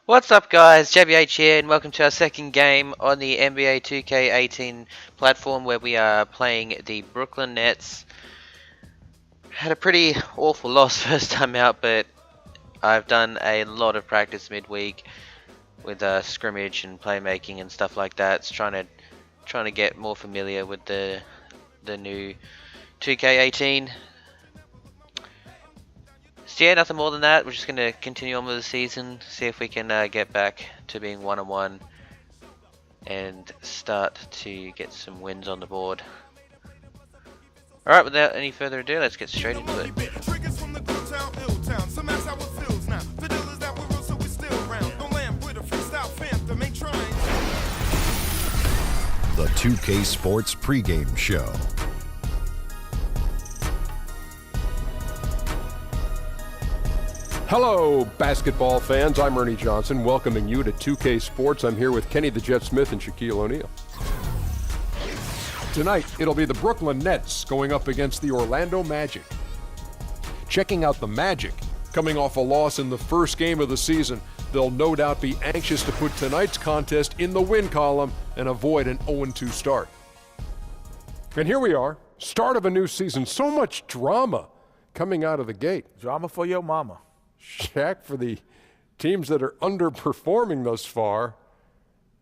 What's up guys, JBH here and welcome to our second game on the NBA 2K18 platform where we are playing the Brooklyn Nets. Had a pretty awful loss first time out, but I've done a lot of practice midweek with scrimmage and playmaking and stuff like that. It's trying to get more familiar with the new 2K18. So yeah, nothing more than that. We're just going to continue on with the season, see if we can get back to being 1-1 and start to get some wins on the board. Alright, without any further ado, let's get straight into it. The 2K Sports pregame show. Hello, basketball fans. I'm Ernie Johnson, welcoming you to 2K Sports. I'm here with Kenny the Jet Smith and Shaquille O'Neal. Tonight, it'll be the Brooklyn Nets going up against the Orlando Magic. Checking out the Magic, coming off a loss in the first game of the season, they'll no doubt be anxious to put tonight's contest in the win column and avoid an 0-2 start. And here we are, start of a new season. So much drama coming out of the gate. Drama for your mama. Shaq, for the teams that are underperforming thus far,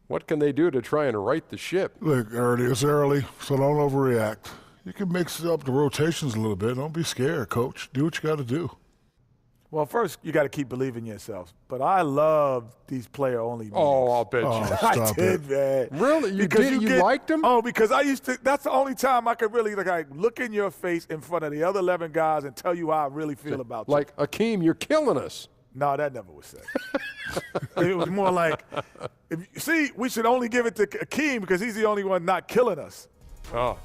what can they do to try and right the ship? Look, Ernie, it's early, so don't overreact. You can mix up the rotations a little bit. Don't be scared, Coach. Do what you got to do. Well, first, you got to keep believing in yourself. But I love these player-only meetings. Oh, I'll bet you. I did, man. Really? You because did? You liked them? Oh, because I used to – that's the only time I could really look in your face in front of the other 11 guys and tell you how I really feel about you. Like, Akeem, you're killing us. No, that never was said. It was more like, see, we should only give it to Akeem because he's the only one not killing us. Oh.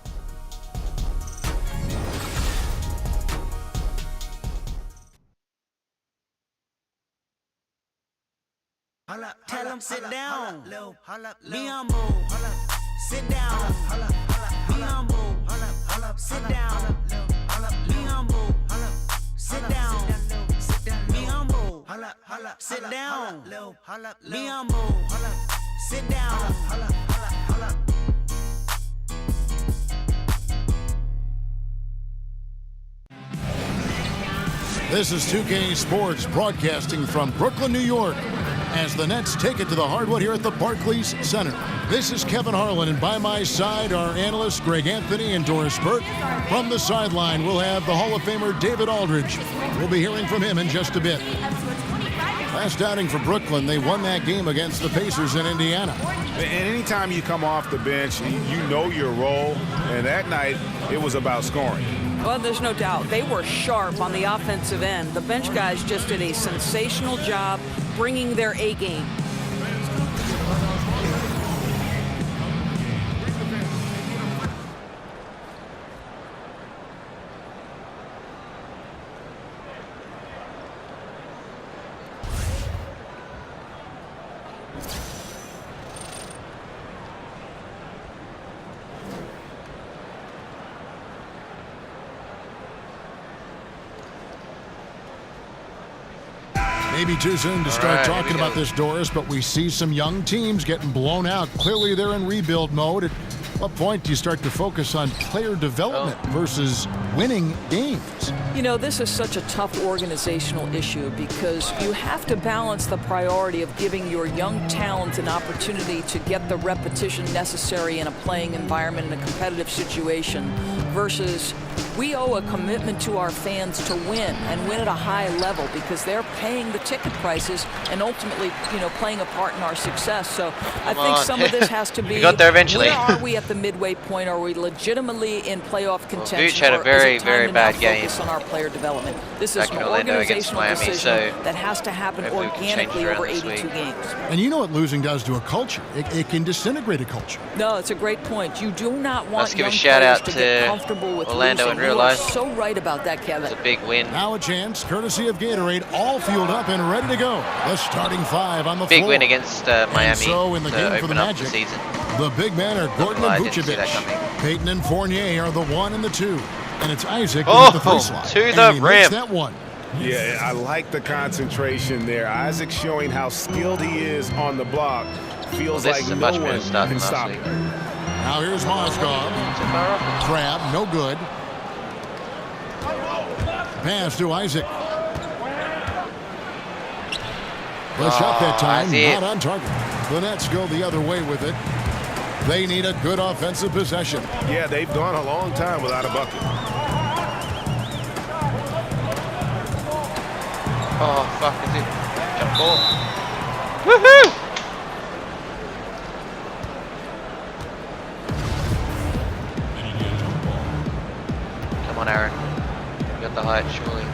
Tell him sit down. Be humble. Sit down. Be humble. Sit down. Be humble. Sit down. Be humble. Sit down. Be humble. Sit down. This is 2K Sports broadcasting from Brooklyn, New York, as the Nets take it to the hardwood here at the Barclays Center. This is Kevin Harlan, and by my side are analysts Greg Anthony and Doris Burke. From the sideline, we'll have the Hall of Famer David Aldridge. We'll be hearing from him in just a bit. Last outing for Brooklyn, they won that game against the Pacers in Indiana. And anytime you come off the bench, you know your role, and that night it was about scoring. Well, there's no doubt. They were sharp on the offensive end. The bench guys just did a sensational job bringing their A game. Maybe too soon to start talking about this, Doris, but we see some young teams getting blown out. Clearly they're in rebuild mode. At what point do you start to focus on player development versus winning games? You know, this is such a tough organizational issue because you have to balance the priority of giving your young talent an opportunity to get the repetition necessary in a playing environment in a competitive situation versus we owe a commitment to our fans to win and win at a high level because they're paying the ticket prices and ultimately, playing a part in our success. So I think some of this has to be, we got there eventually. Where are we at the midway point? Are we legitimately in playoff contention? Vooch had a very, very bad game. On our player development. This is an Orlando against organizational Miami, decision so that has to happen organically over 82 games. And you know what losing does to a culture? It can disintegrate a culture. No, it's a great point. You do not want Let's give young a shout players out to to get comfortable with Orlando losing. in real You are life. so right about that, Kevin. It's a big win. Now a chance, courtesy of Gatorade, all fueled up and ready to go. The starting five on the Big floor. win against Miami And so in the to game for the open up Magic, the season. the big men are Gordon I and didn't see that coming. Vucevic. Peyton and Fournier are the 1 and the 2. And it's Isaac Oh, with the three slot. to And the he rim. makes that one. Yeah, I like the concentration there. Isaac showing how skilled he is on the block. Feels like no one can stop him. Now here's Mozgov. Crab, no good. Pass to Isaac. The shot that time, not on target. The Nets go the other way with it. They need a good offensive possession. Yeah, they've gone a long time without a bucket. Oh, fuck, is it? Jump ball. Woohoo! Come on, Aaron. You got the height, surely.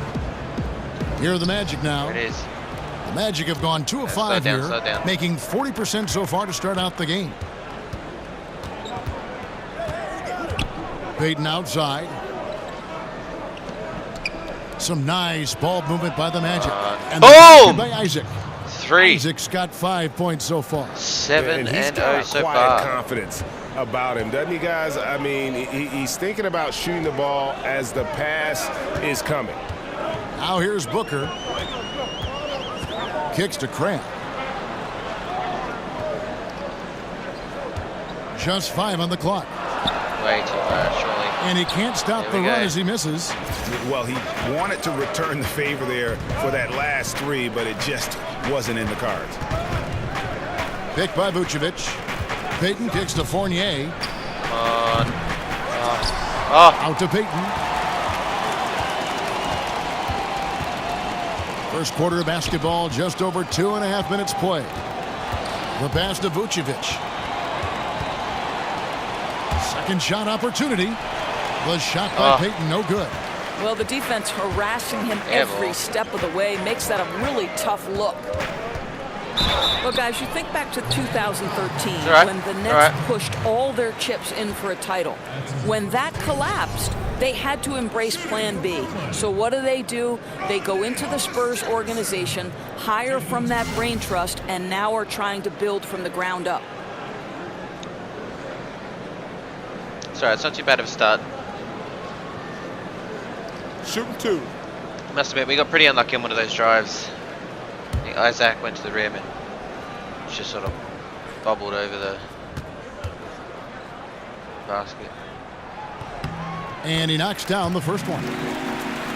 Here are the Magic now. There it is. The Magic have gone 2 of 5 here, making 40% so far to start out the game. Payton outside. Some nice ball movement by the Magic. And boom! By Isaac. 3. Isaac's got 5 points so far. 7 and and 0 so quiet far. Confidence about him, doesn't he, guys? I mean, he's thinking about shooting the ball as the pass is coming. Now here's Booker. Kicks to Cramp. Just 5 on the clock. Way too fast, surely. And he can't stop the run as he misses. Well, he wanted to return the favor there for that last 3, but it just wasn't in the cards. Picked by Vucevic. Payton kicks to Fournier. Out to Payton. First quarter of basketball, just over 2.5 minutes play. The pass to Vucevic. Second shot opportunity. The shot by Payton, no good. Well, the defense harassing him every step of the way makes that a really tough look. Well, guys, you think back to 2013 when the Nets pushed all their chips in for a title. When that collapsed, they had to embrace Plan B. So what do? They go into the Spurs organization, hire from that brain trust, and now are trying to build from the ground up. Sorry, it's not too bad of a start. Shooting 2. Must admit, we got pretty unlucky on one of those drives. I think Isaac went to the rim and just sort of bobbled over the basket. And he knocks down the first one.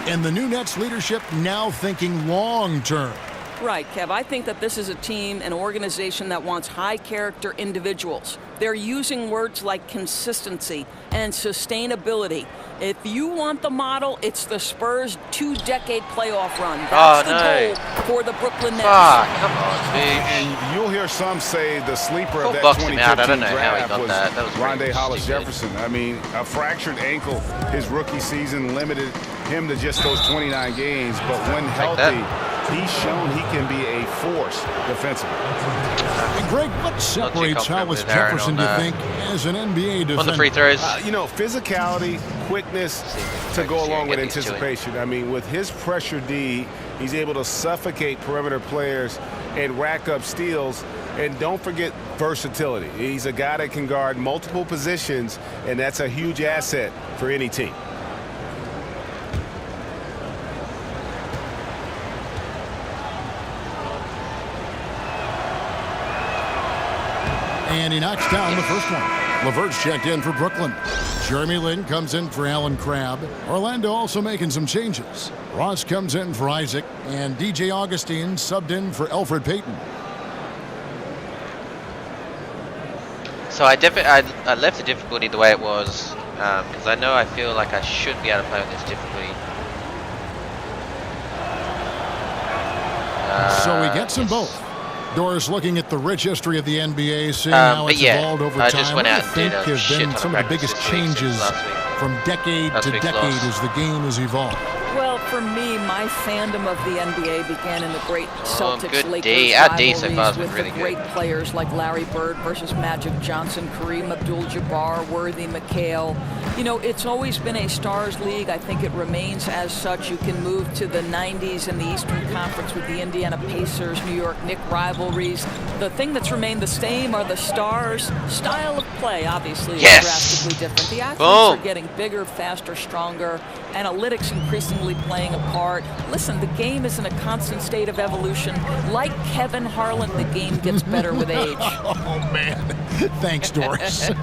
And the new Nets leadership now thinking long term. Right, Kev. I think that this is a team, an organization that wants high-character individuals. They're using words like consistency and sustainability. If you want the model, it's the Spurs' 2-decade playoff run. That's the goal for the Brooklyn Nets. Come on, dude. And you'll hear some say the sleeper of that boxed him 2015 out. I don't know how he draft got was that. That was Rondé pretty Hollis stupid. Jefferson. I mean, a fractured ankle his rookie season limited him to just those 29 games. But when healthy, he's shown he can be a force defensively. And Greg, what separates Hollis Jefferson, do you think, as an NBA defender? On the free throws. You know, physicality, quickness to go along with anticipation. I mean, with his pressure D, he's able to suffocate perimeter players and rack up steals. And don't forget versatility. He's a guy that can guard multiple positions, and that's a huge asset for any team. And he knocks down the first one. LeVert's checked in for Brooklyn. Jeremy Lin comes in for Alan Crabb. Orlando also making some changes. Ross comes in for Isaac, and DJ Augustine subbed in for Elfrid Payton. So I left the difficulty the way it was because I feel like I should be able to play with this difficulty. So he gets them both. Doris looking at the rich history of the NBA, seeing how it's evolved over time. I just went out and did a have shit been ton some of the biggest changes from decade to decade as the game has evolved. Well, for me, my fandom of the NBA began in the great Celtics-Lakers Our D so far has rivalries been with really the great players like Larry Bird versus Magic Johnson, Kareem Abdul-Jabbar, Worthy McHale. You know, it's always been a stars league. I think it remains as such. You can move to the 90s and the Eastern Conference with the Indiana Pacers, New York Knicks rivalries. The thing that's remained the same are the stars. Style of play, obviously, is drastically different. The athletes are getting bigger, faster, stronger. Analytics increasingly playing playing a part. Listen, the game is in a constant state of evolution. Like Kevin Harlan, the game gets better with age. Oh, man. Thanks, Doris. Come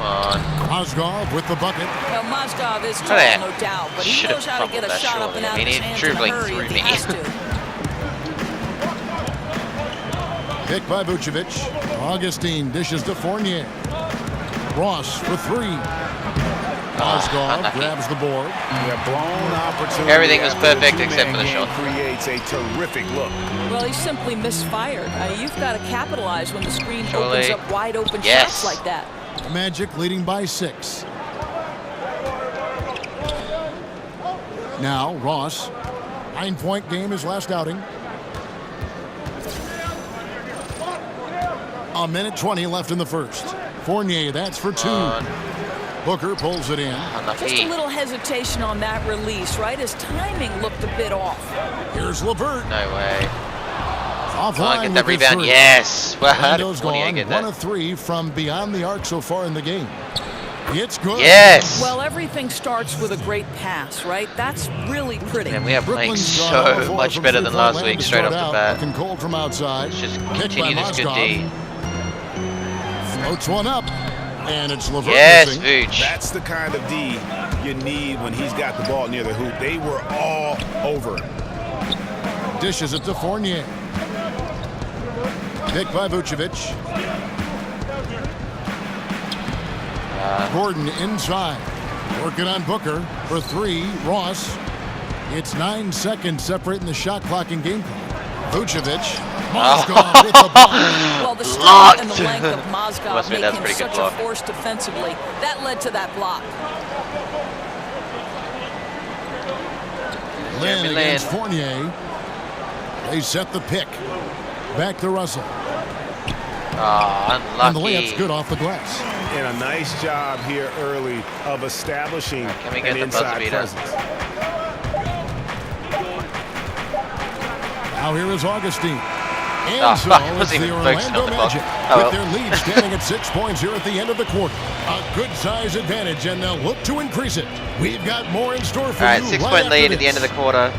on. Mozgov with the bucket. Now, Mozgov is tall, there. no doubt, but he Should've knows how to get a fumbled that shot up surely. and out of his hands in a dribbling hurry through if he me. has to. Picked by Vucevic. Augustine dishes to Fournier. Ross for three. Mozgov grabs the board. Yeah, blown opportunity. Everything was after the perfect two-man except for the game shot. Creates a terrific look. Well, he simply misfired. You've got to capitalize when the screen Surely. opens up wide open Yes. shots like that. Magic leading by 6. Now Ross. 9-point game his last outing. A minute 20 left in the first. Fournier, that's for 2. Booker pulls it in. Just a little hesitation on that release, right? His timing looked a bit off. Here's LeVert. No way. Offline Get with that his rebound. 3. Yes. Well, how did Orlando's Fournier gone get 1 that? of 3 from beyond the arc so far in the game. It's good. Yes. Well, everything starts with a great pass, right? That's really pretty. And we are playing Brooklyn's gone 0 of so 4 much from better than three-point last land week, to straight off start the out. bat. Looking cold from outside. Let's just Picked continue by this good Mozgov. D. Floats one up. And it's LeVert Yes, missing. Vooch. That's the kind of D you need when he's got the ball near the hoop. They were all over him. Dishes it to Fournier. Picked by Vucevic. Gordon inside. Working on Booker for 3. Ross. It's 9 seconds separating the shot clock and game clock. Vucevic. Mozgov with the block. Well, the strength and the length of Mozgov Must be, make that's him pretty good such a block. force defensively. That led to that block. Lin Jeremy against Lin. Fournier. They set the pick. Back to Russell. And the layup's Unlucky. good off the glass. And a nice job here early of establishing Can we get an the buzzer inside beater? presence. Now here is Augustine. And Oh, so fuck, I it's wasn't the even focusing Orlando on the clock. Magic Oh, with well. their lead standing at 6 points here at the end of the quarter. A good size advantage, and they'll look to increase it. We've got more in store for All right, you. 6-point lead at the end of the this. quarter.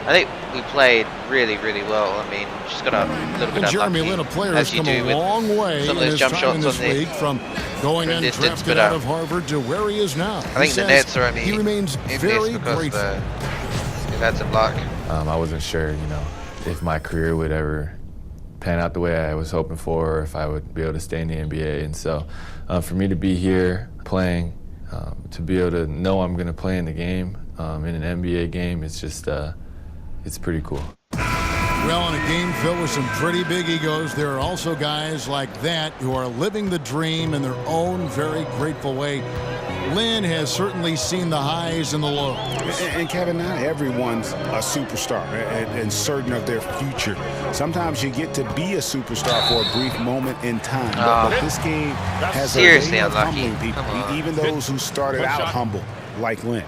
I think we played really, really well. I mean, just got a little bit And Jeremy unlucky, Lin, a player, as has you come do a with long way some of in those his jump time in shots this on the league from going from distance, undrafted but, out of Harvard to where he is now. I think the Nets are only he remains envious very because grateful. they've had some luck. I wasn't sure, if my career would ever pan out the way I was hoping for, or if I would be able to stay in the NBA. And so for me to be here playing, to be able to know I'm going to play in the game, in an NBA game, it's just, it's pretty cool. Well, in a game filled with some pretty big egos, there are also guys like that who are living the dream in their own very grateful way. Lin has certainly seen the highs and the lows. And Kevin, not everyone's a superstar and certain of their future. Sometimes you get to be a superstar for a brief moment in time. But this game has seriously a way of unlucky. humbling people, Come on. even those who started out humble, like Lin.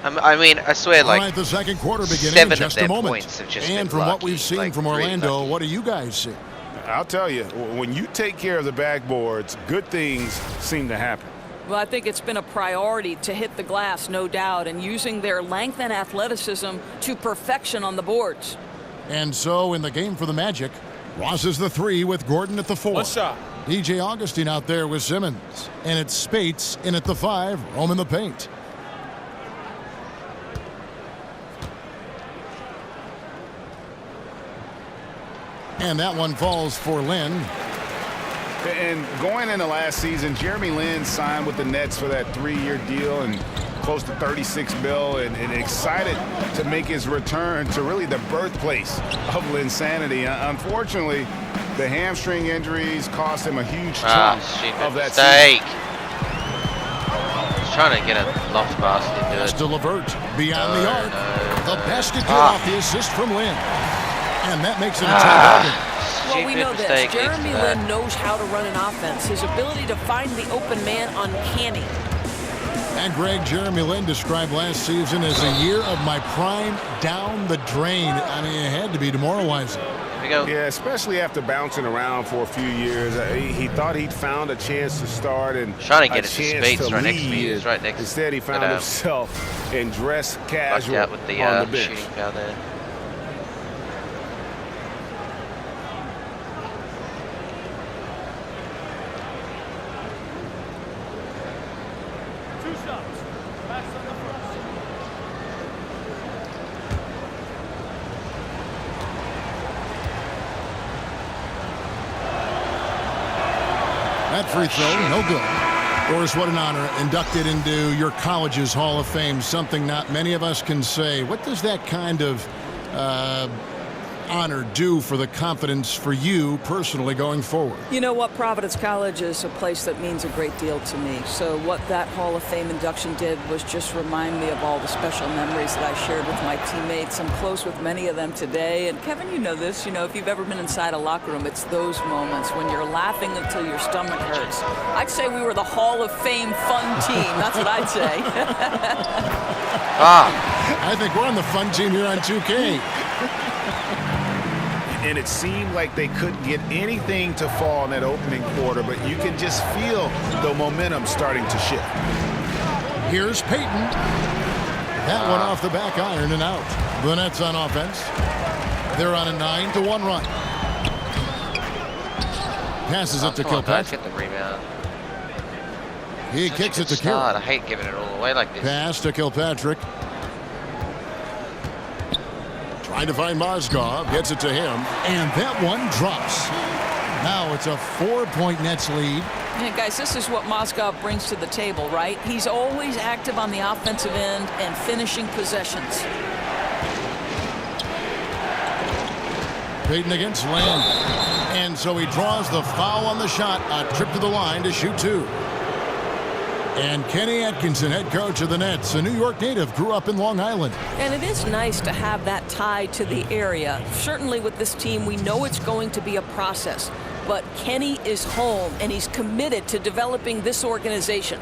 I mean, I swear, All like, right, the second quarter beginning 7 in just of a their moment. points have just And been from what lucky, we've seen like, from really Orlando, lucky. what do you guys see? I'll tell you, when you take care of the backboards, good things seem to happen. Well, I think it's been a priority to hit the glass, no doubt, and using their length and athleticism to perfection on the boards. And so in the game for the Magic, Ross is the 3 with Gordon at the 4. One shot. DJ Augustine out there with Simmons. And it's Spates in at the 5, home in the paint. And that one falls for Lin. And going into last season, Jeremy Lin signed with the Nets for that 3-year deal and close to $36 million, and excited to make his return to really the birthplace of Linsanity. Unfortunately, the hamstring injuries cost him a huge chunk of that mistake. season. He's trying to get a loft basket into Pass it. to LeVert beyond the arc. The basket good Ah. off the assist from Lin. And that makes it a tie game. Well, we Stupid know this. mistake leads Jeremy to that. Lin knows how to run an offense. His ability to find the open man uncanny. And Greg, Jeremy Lin described last season as a year of my prime down the drain. I mean, it had to be demoralizing. We go. Yeah, especially after bouncing around for a few years. He thought he'd found a chance to start and trying to get a it to chance Spates to right next to me. lead. He's right next. Instead, he found himself in dress casual out with the on the bench. shooting foul there. That free throw, no good. Doris, what an honor. Inducted into your college's Hall of Fame, something not many of us can say. What does that kind of honor do for the confidence for you personally going forward? You know what? Providence College is a place that means a great deal to me. So what that Hall of Fame induction did was just remind me of all the special memories that I shared with my teammates. I'm close with many of them today. And Kevin, you know this. You know, if you've ever been inside a locker room, it's those moments when you're laughing until your stomach hurts. I'd say we were the Hall of Fame fun team. That's what I'd say. I think we're on the fun team here on 2K. And it seemed like they couldn't get anything to fall in that opening quarter, but you can just feel the momentum starting to shift. Here's Payton. That one off the back iron and out. The Nets on offense. They're on a 9-1 run. Passes it to Kilpatrick. Get the rebound. He kicks it to Carroll. I hate giving it all away like this. Pass to Kilpatrick. Trying to find Mozgov, gets it to him, and that one drops. Now it's a 4-point Nets lead. Yeah, guys, this is what Mozgov brings to the table, right? He's always active on the offensive end and finishing possessions. Payton against Land. And so he draws the foul on the shot, a trip to the line to shoot two. And Kenny Atkinson, head coach of the Nets, a New York native, grew up in Long Island. And it is nice to have that tie to the area. Certainly with this team, we know it's going to be a process. But Kenny is home, and he's committed to developing this organization.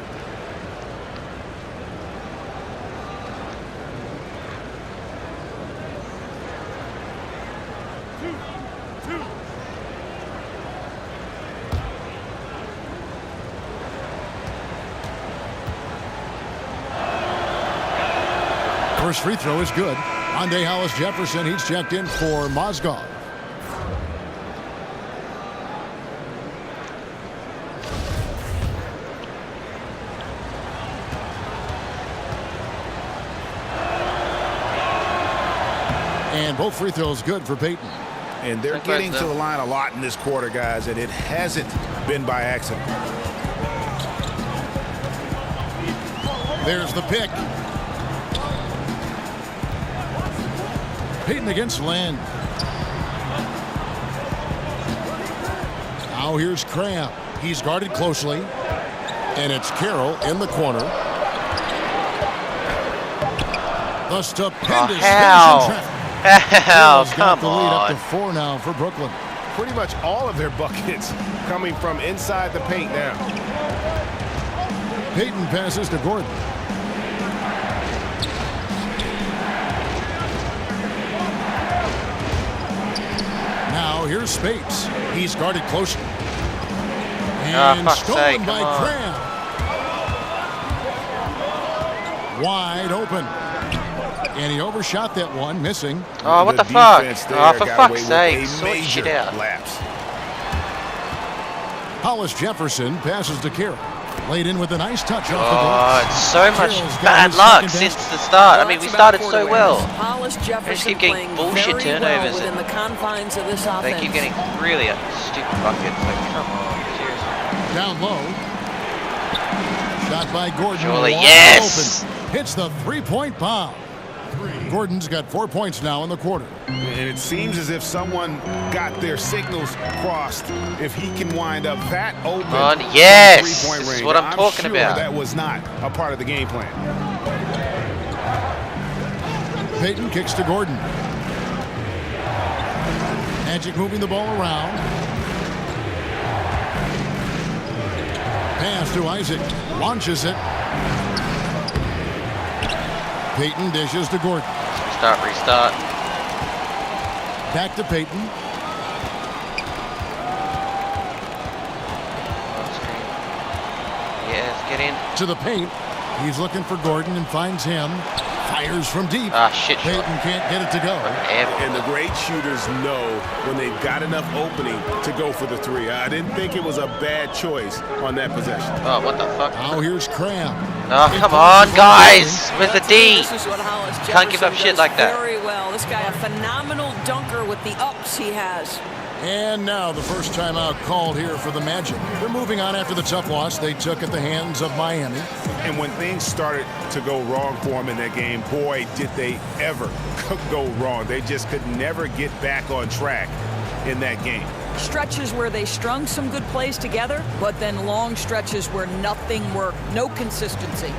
First free throw is good. Andre Hollis Jefferson, he's checked in for Mozgov. And both free throws good for Payton. And they're getting to the line a lot in this quarter, guys, and it hasn't been by accident. There's the pick. Payton against Land. Now here's Cram. He's guarded closely. And it's Carroll in the corner. The stupendous hell, come got the lead on. up to 4 now for Brooklyn. Pretty much all of their buckets coming from inside the paint now. Payton passes to Gordon. Now here's Spates. He's guarded closely. And stolen by Cram. Wide open. And he overshot that one, missing. Oh, what the fuck? Oh, for fuck's sake. Sort shit out. Hollis Jefferson passes to Carroll. Laid in with a nice touch off the Oh, glass. it's so much bad luck since the start. I mean, we started so well. Hollis They just Jefferson keep getting playing bullshit very turnovers. well within the confines of this offense. They keep getting really stupid buckets. Like, come on, seriously. Down low. Shot by Gordon. Surely, Wide yes! Open. Hits the three-point bomb. Gordon's got 4 points now in the quarter. And it seems as if someone got their signals crossed. If he can wind up that open yes! three-point This range, is what I'm talking sure about. That was not a part of the game plan. Payton kicks to Gordon. Magic moving the ball around. Pass to Isaac. Launches it. Payton dishes to Gordon. Restart. Back to Payton. Get in. To the paint. He's looking for Gordon and finds him. Fires from deep. Ah, shit. Payton can't get it to go. And the great shooters know when they've got enough opening to go for the three. I didn't think it was a bad choice on that possession. Oh, what the fuck? Now here's Cram. Oh, come on, guys! With the D! This is what Hollis Can't give up Jefferson shit does like that. Very well. This guy, a phenomenal dunker with the ups he has. And now the first timeout called here for the Magic. They're moving on after the tough loss they took at the hands of Miami. And when things started to go wrong for them in that game, boy, did they ever go wrong. They just could never get back on track in that game. Stretches where they strung some good plays together, but then long stretches where nothing worked, no consistency.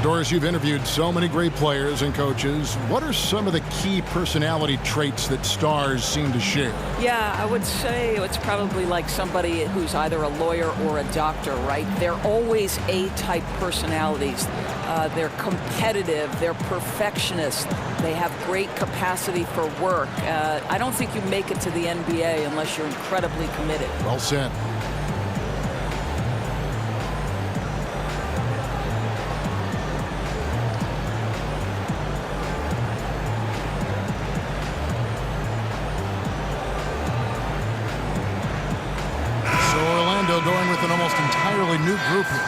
Doris, you've interviewed so many great players and coaches. What are some of the key personality traits that stars seem to share? Yeah, I would say it's probably like somebody who's either a lawyer or a doctor, right? They're always A-type personalities. They're competitive, they're perfectionists, they have great capacity for work. I don't think you make it to the NBA unless you're incredibly committed. Well said. Going with an almost entirely new group here.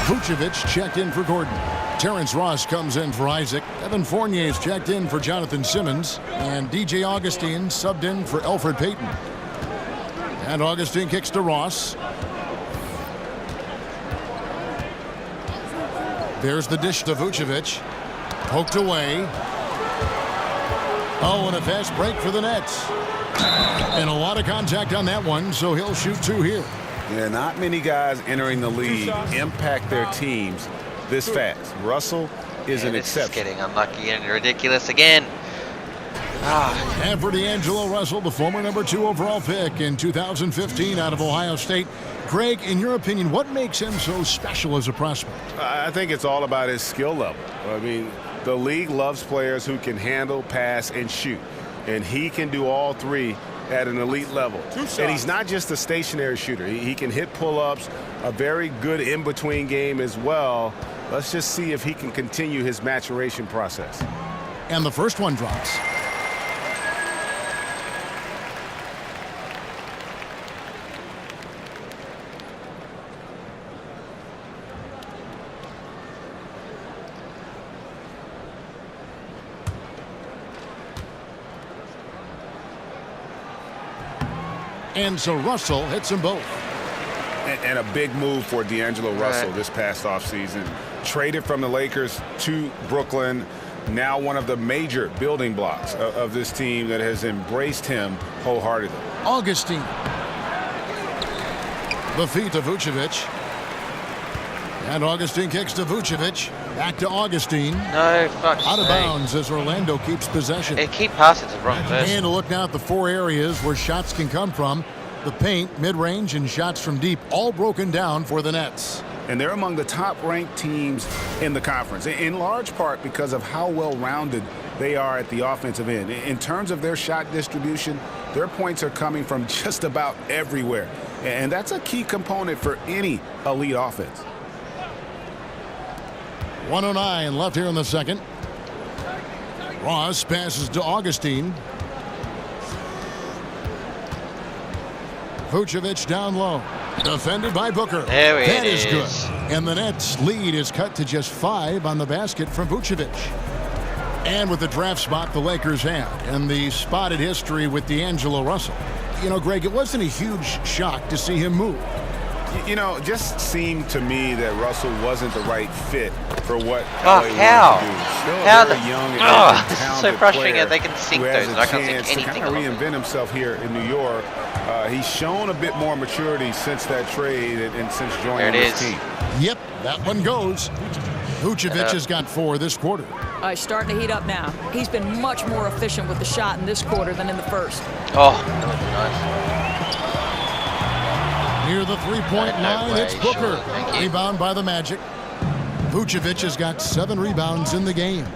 Vucevic checked in for Gordon. Terrence Ross comes in for Isaac. Evan Fournier's checked in for Jonathan Simmons. And DJ Augustine subbed in for Elfrid Payton. And Augustine kicks to Ross. There's the dish to Vucevic. Poked away. Oh, and a fast break for the Nets. And a lot of contact on that one, so he'll shoot two here. Yeah, not many guys entering the league impact their teams this fast. Russell is an exception. This is getting unlucky and ridiculous again. And for D'Angelo Russell, the former #2 overall pick in 2015 out of Ohio State. Greg, in your opinion, what makes him so special as a prospect? I think it's all about his skill level. I mean, the league loves players who can handle, pass, and shoot. And he can do all three at an elite level. And he's not just a stationary shooter. He can hit pull-ups, a very good in-between game as well. Let's just see if he can continue his maturation process. And the first one drops. And so Russell hits them both. And a big move for D'Angelo Russell this past offseason. Traded from the Lakers to Brooklyn. Now one of the major building blocks of this team that has embraced him wholeheartedly. Augustine. The feet to Vucevic. And Augustine kicks to Vucevic. Back to Augustine. No, fuck. Out of bounds as Orlando keeps possession. It keep passing to the wrong person. And to look now at the four areas where shots can come from. The paint, mid-range, and shots from deep, all broken down for the Nets. And they're among the top-ranked teams in the conference, in large part because of how well-rounded they are at the offensive end. In terms of their shot distribution, their points are coming from just about everywhere. And that's a key component for any elite offense. 1:09 left here in the second. Ross passes to Augustine. Vucevic down low. Defended by Booker. There it that is is. Good. And the Nets lead is cut to just 5 on the basket from Vucevic. And with the draft spot the Lakers had and the spotted history with D'Angelo Russell. You know, Greg, it wasn't a huge shock to see him move. You know, it just seemed to me that Russell wasn't the right fit for what Oh, LA how? wanted to do. Still How a very the- young and this is so talented frustrating player that they can sink who has those. a I can't chance think to anything kind of along reinvent himself here in New York. He's shown a bit more maturity since that trade and since joining this team. Yep, that one goes. Vucevic has got 4 this quarter. He's starting to heat up now. He's been much more efficient with the shot in this quarter than in the first. Oh, that was nice. Near the three-point line, way, it's Booker. sure, thank you. Rebound by the Magic. Vucevic has got 7 rebounds in the game.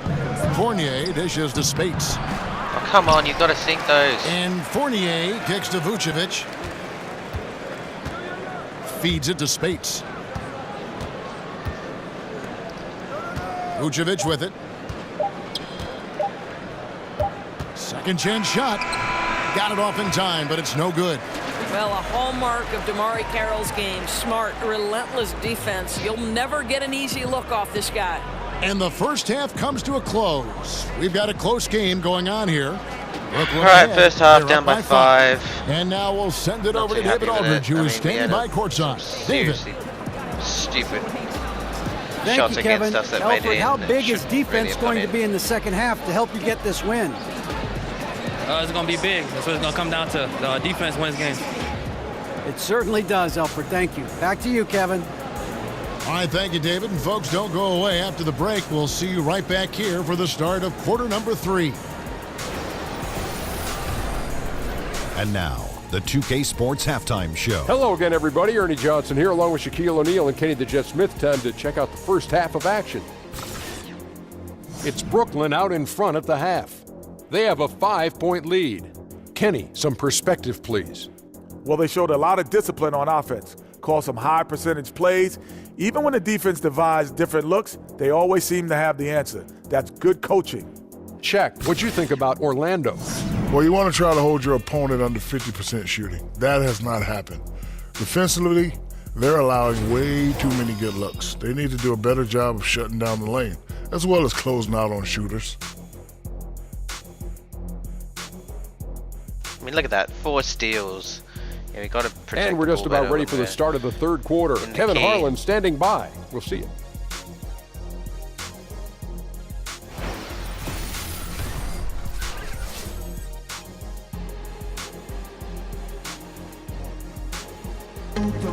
Fournier dishes to Spates. Oh, come on, you've got to sink those. And Fournier kicks to Vucevic. Feeds it to Spates. Vucevic with it. Second chance shot. Got it off in time, but it's no good. Well, a hallmark of DeMarre Carroll's game. Smart, relentless defense. You'll never get an easy look off this guy. And the first half comes to a close. We've got a close game going on here. All right, first half down by 5. And now we'll send it over to too happy David with Aldridge, it. who I is mean, standing by courtside. David. Seriously stupid Thank shots you, against Kevin. us that made Alfred, it in. how that big is shouldn't really defense have going come to in. be in the second half to help you get this win? It's going to be big. That's what it's going to come down to. The defense wins games. It certainly does, Alfred. Thank you. Back to you, Kevin. All right, thank you, David. And folks, don't go away. After the break, we'll see you right back here for the start of quarter number 3. And now, the 2K Sports Halftime Show. Hello again, everybody. Ernie Johnson here, along with Shaquille O'Neal and Kenny the Jet Smith. Time to check out the first half of action. It's Brooklyn out in front at the half. They have a 5-point lead. Kenny, some perspective, please. Well, they showed a lot of discipline on offense, called some high percentage plays. Even when the defense devised different looks, they always seem to have the answer. That's good coaching. Shaq, what'd you think about Orlando? Well, you want to try to hold your opponent under 50% shooting. That has not happened. Defensively, they're allowing way too many good looks. They need to do a better job of shutting down the lane, as well as closing out on shooters. I mean, look at that. 4 steals. Yeah, we got to protect. And we're just the ball about ready better for the when start of the third quarter. in the Kevin key. Harlan standing by. We'll see you.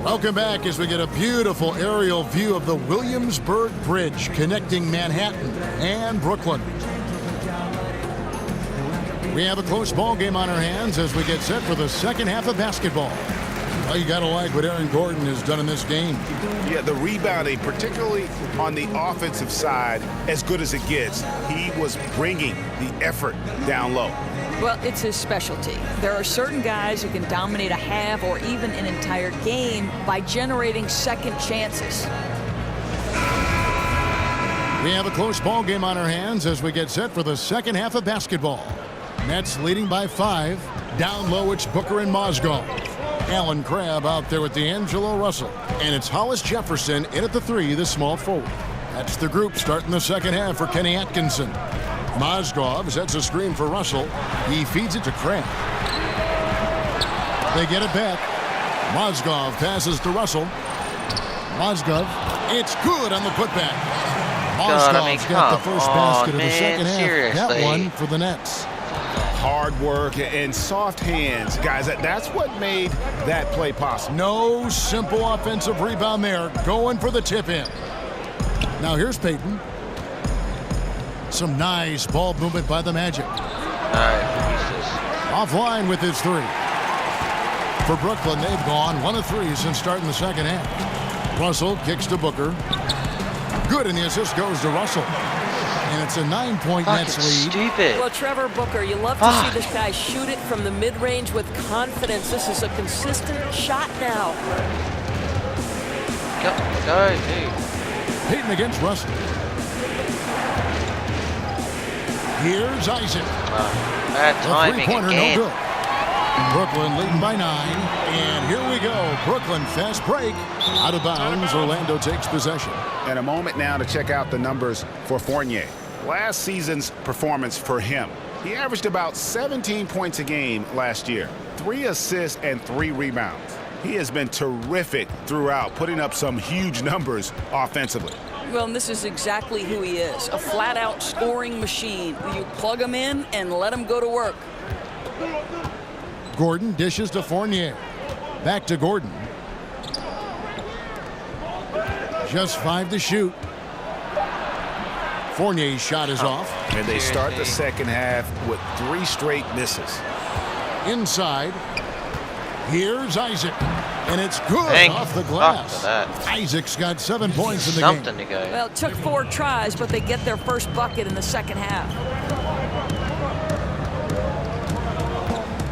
Welcome back as we get a beautiful aerial view of the Williamsburg Bridge connecting Manhattan and Brooklyn. We have a close ball game on our hands as we get set for the second half of basketball. Well, you got to like what Aaron Gordon has done in this game. Yeah, the rebounding, particularly on the offensive side, as good as it gets. He was bringing the effort down low. Well, it's his specialty. There are certain guys who can dominate a half or even an entire game by generating second chances. We have a close ball game on our hands as we get set for the second half of basketball. Nets leading by 5. Down low, it's Booker and Mozgov. Allen Crabbe out there with D'Angelo Russell. And it's Hollis Jefferson in at the 3, the small forward. That's the group starting the second half for Kenny Atkinson. Mozgov sets a screen for Russell. He feeds it to Crabbe. They get it back. Mozgov passes to Russell. Mozgov, it's good on the putback. Mozgov's got the first basket of the second half. Seriously. That one for the Nets. Hard work and soft hands, guys. That's what made that play possible. No simple offensive rebound there. Going for the tip-in. Now here's Payton. Some nice ball movement by the Magic. Offline with his 3. For Brooklyn, they've gone 1 of 3 since starting the second half. Russell kicks to Booker. Good, and the assist goes to Russell. And it's a 9-point Nets lead. Stupid. Well, Trevor Booker, you love to see this guy shoot it from the mid-range with confidence. This is a consistent shot now. Go, dude. Payton against Russell. Here's Isaac. Bad The timing three-pointer, again. no good. Brooklyn leading by 9. And here we go. Brooklyn fast break. Out of bounds. Orlando takes possession. And a moment now to check out the numbers for Fournier. Last season's performance for him. He averaged about 17 points a game last year. 3 assists and 3 rebounds. He has been terrific throughout, putting up some huge numbers offensively. Well, and this is exactly who he is, a flat-out scoring machine. You plug him in and let him go to work. Gordon dishes to Fournier. Back to Gordon. Just 5 to shoot. Fournier's shot is off. And they start the second half with 3 straight misses. Inside. Here's Isaac. And it's good Thank off the fuck glass. for that. Isaac's got 7 points in the Something game. to go. Well, it took 4 tries, but they get their first bucket in the second half.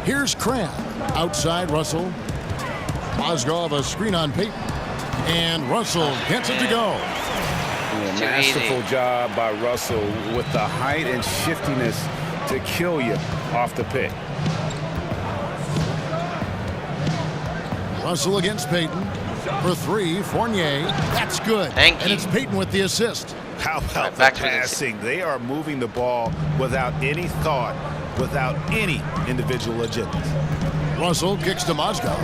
Here's Crabbe. Outside Russell. Mozgov a screen on Payton. And Russell gets it to go. Masterful job by Russell with the height and shiftiness to kill you off the pick. Russell against Payton. For 3, Fournier. That's good. Thank you. And it's Payton with the assist. How about the passing? They are moving the ball without any thought, without any individual agenda. Russell kicks to Mozgov.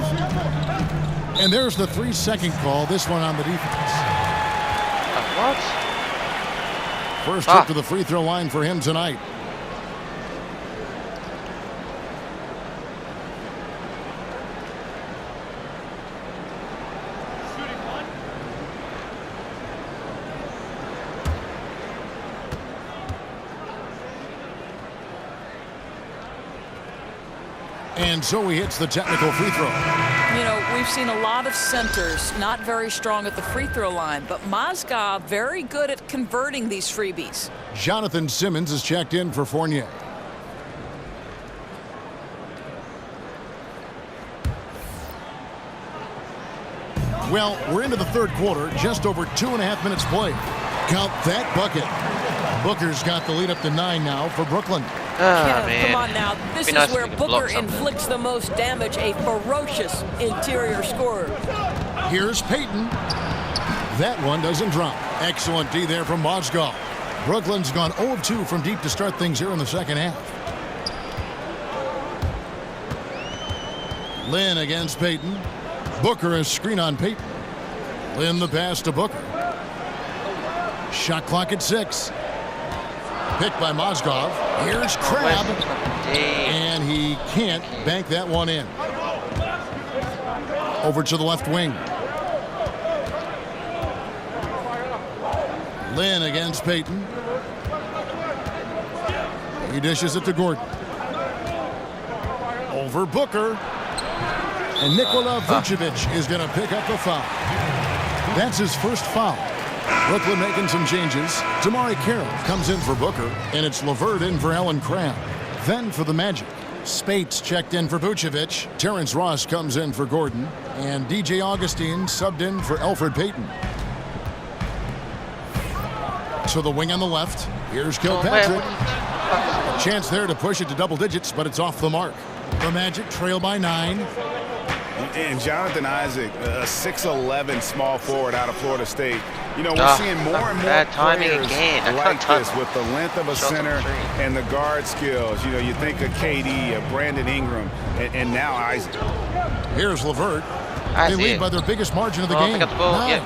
And there's the 3-second call, this one on the defense. What? First trip to the free throw line for him tonight. And so he hits the technical free throw. You know, we've seen a lot of centers not very strong at the free throw line, but Mozgov very good at converting these freebies. Jonathan Simmons is checked in for Fournier. Well, we're into the third quarter, just over 2.5 minutes played. Count that bucket. Booker's got the lead up to 9 now for Brooklyn. Man. Come on now. This is where Booker inflicts the most damage, a ferocious interior scorer. Here's Payton. That one doesn't drop. Excellent D there from Mozgov. Brooklyn's gone 0 of 2 from deep to start things here in the second half. Lynn against Payton. Booker a screen on Payton. Lynn the pass to Booker. Shot clock at 6. Picked by Mozgov. Here's Crabbe. And he can't bank that one in. Over to the left wing. Lynn against Payton. He dishes it to Gordon. Over Booker. And Nikola Vucevic is going to pick up the foul. That's his first foul. Brooklyn making some changes. Damari Carroll comes in for Booker, and it's LeVert in for Allen Crabbe. Then for the Magic, Spates checked in for Vucevic. Terrence Ross comes in for Gordon, and DJ Augustine subbed in for Elfrid Payton. To the wing on the left. Here's Kilpatrick. A chance there to push it to double digits, but it's off the mark. The Magic trail by 9. And Jonathan Isaac, a 6'11" small forward out of Florida State. You know, we're seeing more and more players like this with the length of a center and the guard skills. You know, you think of KD, of Brandon Ingram, and now Isaac. Here's LeVert. They lead by their biggest margin of the game. Pick up the ball. Yep.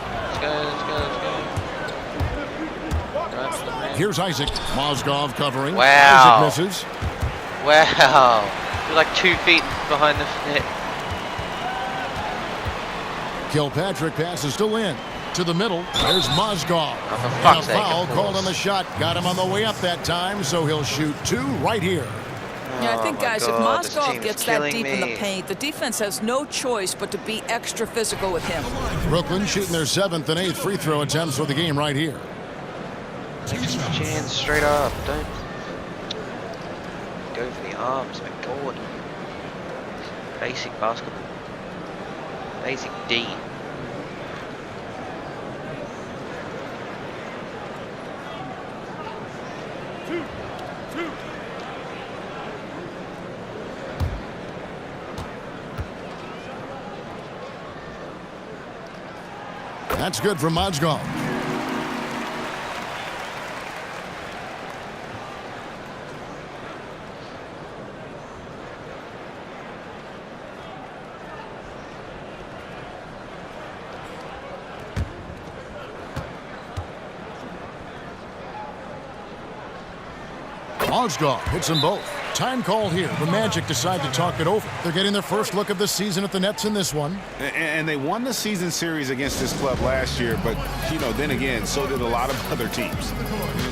Let's go. Here's Isaac. Mozgov covering. Wow. Isaac misses. Wow. You're like 2 feet behind the net. Kilpatrick passes to Lynn. To the middle. There's Mozgov. And a foul called on the shot. Got him on the way up that time, so he'll shoot 2 right here. Yeah, I think, guys, if Mozgov gets that deep in the paint, the defense has no choice but to be extra physical with him. Brooklyn shooting their 7th and 8th free throw attempts for the game right here. Chance straight up. Don't go for the arms, my God. Basic basketball. Basic D. That's good for Mozgov. Mozgov hits them both. Time called here. The Magic decide to talk it over. They're getting their first look of the season at the Nets in this one. And they won the season series against this club last year, but, you know, then again, so did a lot of other teams.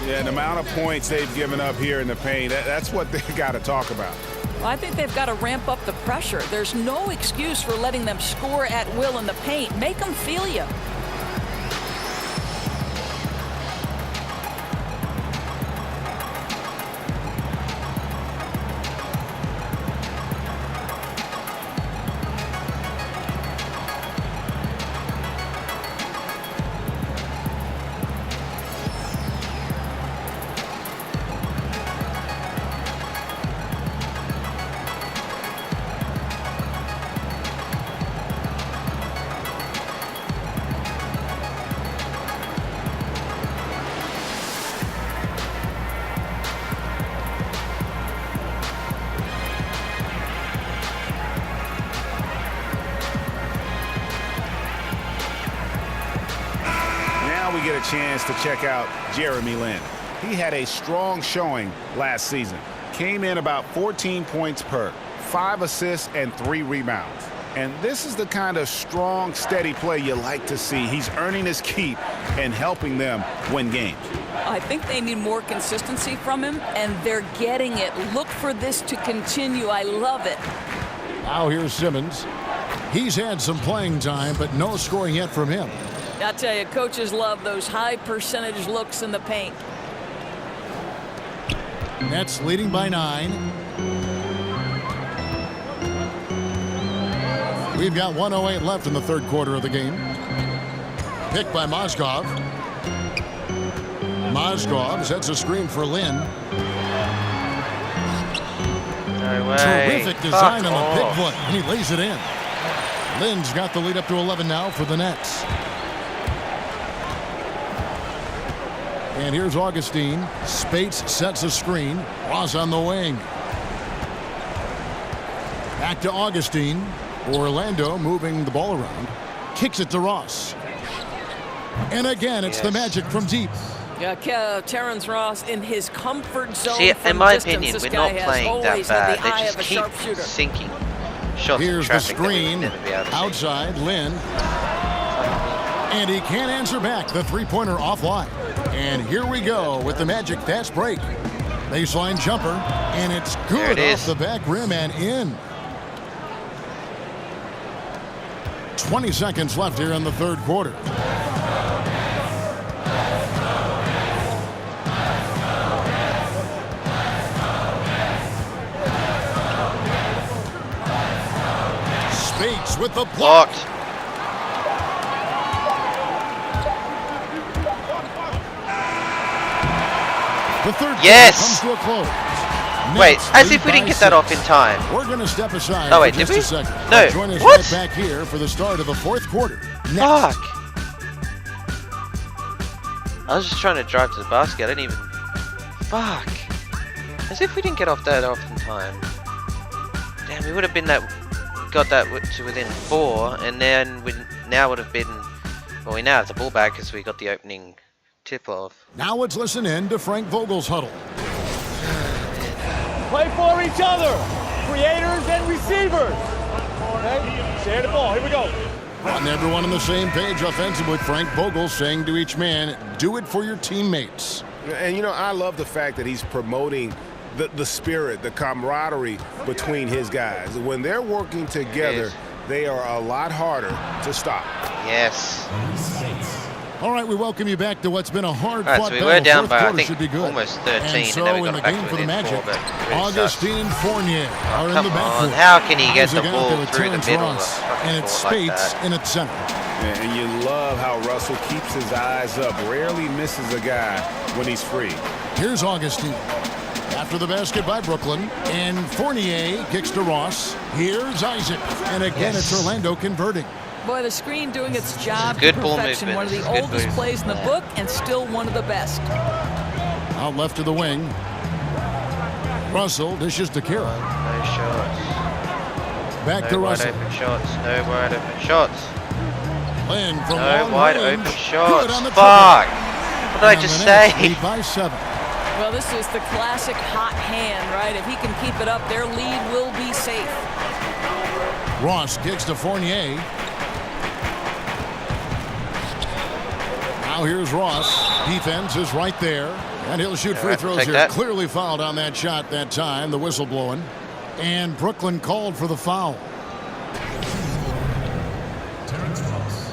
And the amount of points they've given up here in the paint, that's what they've got to talk about. Well, I think they've got to ramp up the pressure. There's no excuse for letting them score at will in the paint. Make them feel you. a chance to check out Jeremy Lin. He had a strong showing last season. Came in about 14 points per, 5 assists and 3 rebounds. And this is the kind of strong, steady play you like to see. He's earning his keep and helping them win games. I think they need more consistency from him, and they're getting it. Look for this to continue. I love it. Now here's Simmons. He's had some playing time, but no scoring yet from him. I tell you, coaches love those high percentage looks in the paint. Nets leading by 9. We've got 1:08 left in the third quarter of the game. Picked by Mozgov. Mozgov sets a screen for Lin. No way. Terrific design on the pick foot, and he lays it in. Lin's got the lead up to 11 now for the Nets. And here's Augustine. Spates sets a screen. Ross on the wing. Back to Augustine. Orlando moving the ball around. Kicks it to Ross. And again, it's the Magic from deep. Yeah, Terrence Ross in his comfort zone. See, from in my distance, opinion, this we're guy not playing that bad. They just keep sinking shots. Here's the screen. Outside, Lin. And he can't answer back. The three-pointer offline. And here we go with the Magic fast break. Baseline jumper. And it's good off the back rim and in. 20 seconds left here in the third quarter. Spates with the block. The third quarter comes to a close. Wait, as if we didn't get that off in time. We're going to step aside for just a second. No, join us what? right back here for the start of the fourth quarter. Fuck. I was just trying to drive to the basket. I didn't even... Fuck. As if we didn't get off that off in time. Damn, we would have been got that to within 4, and then we now would have been... Well, we now have the ball back because we got the opening tip-off. Now let's listen in to Frank Vogel's huddle. Play for each other, creators and receivers. Okay, share the ball. Here we go. And everyone on the same page offensively. Frank Vogel saying to each man, do it for your teammates. And, you know, I love the fact that he's promoting the spirit, the camaraderie between his guys. When they're working together, they are a lot harder to stop. Yes. All right, we welcome you back to what's been a hard-fought battle. So we were down by, I think, should be good. almost 13, and so then we in got the back game to for the Magic, 4, Augustine Fournier are in the backcourt. How can he get the There's a guy ball there with through the Terrence middle Ross, of a and it's fucking Spates like in its center. And you love how Russell keeps his eyes up, rarely misses a guy when he's free. Here's Augustine. After the basket by Brooklyn, and Fournier kicks to Ross. Here's Isaac, and again it's Orlando converting. Boy, the screen doing its job good to ball perfection. movement. One of the oldest plays in the book, and still one of the best. Out left to the wing. Russell dishes to Carroll. No shots. Back to Russell. No wide open shots. No wide open shots. Lin from no long wide range. open shots. Good on the Fuck. triple. What did I just say? Lead by 7. Well, this is the classic hot hand, right? If he can keep it up, their lead will be safe. Ross kicks to Fournier. Now here's Ross. Defense is right there. And he'll shoot free throws here. Clearly fouled on that shot that time. The whistle blowing. And Brooklyn called for the foul. Terrence Ross.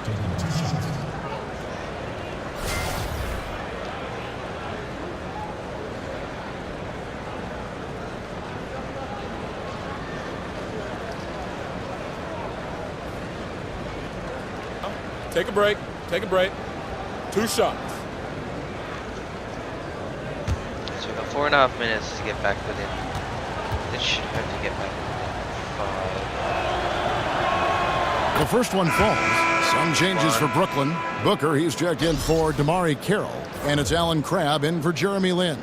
Taking 2 shots. Take a break. Take a break. 2 shots. So we've got 4.5 minutes to get back within. This should have to get back within 5. The first one falls. Some changes for Brooklyn. Booker, he's checked in for Damari Carroll. And it's Alan Crabb in for Jeremy Lin.